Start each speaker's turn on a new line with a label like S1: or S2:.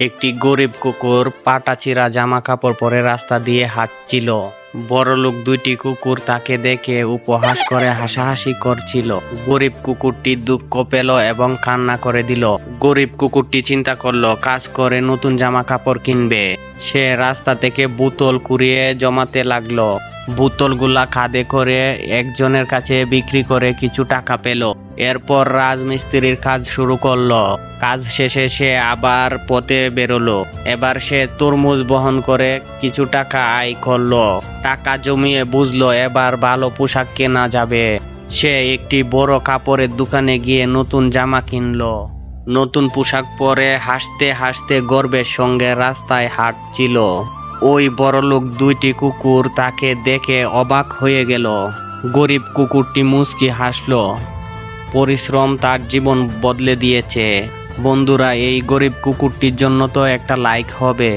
S1: একটি গরিব কুকুর পাটা চিরা জামা কাপড় পরে রাস্তা দিয়ে হাঁটছিল। বড়লোক দুইটি কুকুর তাকে দেখে উপহাস করে হাসাহাসি করছিল। গরিব কুকুরটি দুঃখ পেল এবং কান্না করে দিল। গরিব কুকুরটি চিন্তা করলো কাজ করে নতুন জামা কাপড় কিনবে। সে রাস্তা থেকে বোতল কুড়িয়ে জমাতে লাগলো। বোতলগুলা কাঁধে করে একজনের কাছে বিক্রি করে কিছু টাকা পেল। এরপর রাজমিস্ত্রির কাজ শুরু করলো। কাজ শেষে সে আবার পথে বেরোলো। এবার সে তরমুজ বহন করে কিছু টাকা আয় করলো। টাকা জমিয়ে বুঝলো এবার ভালো পোশাক কেনা যাবে। সে একটি বড় কাপড়ের দোকানে গিয়ে নতুন জামা কিনলো। নতুন পোশাক পরে হাসতে হাসতে গর্বের সঙ্গে রাস্তায় হাঁটছিল। ওই বড়লোক দুইটি কুকুর তাকে দেখে অবাক হয়ে গেল। গরিব কুকুরটি মুচকি হাসলো। পরিশ্রম তার জীবন বদলে দিয়েছে। বন্ধুরা, এই গরিব কুকুরটির জন্য তো একটা লাইক হবে।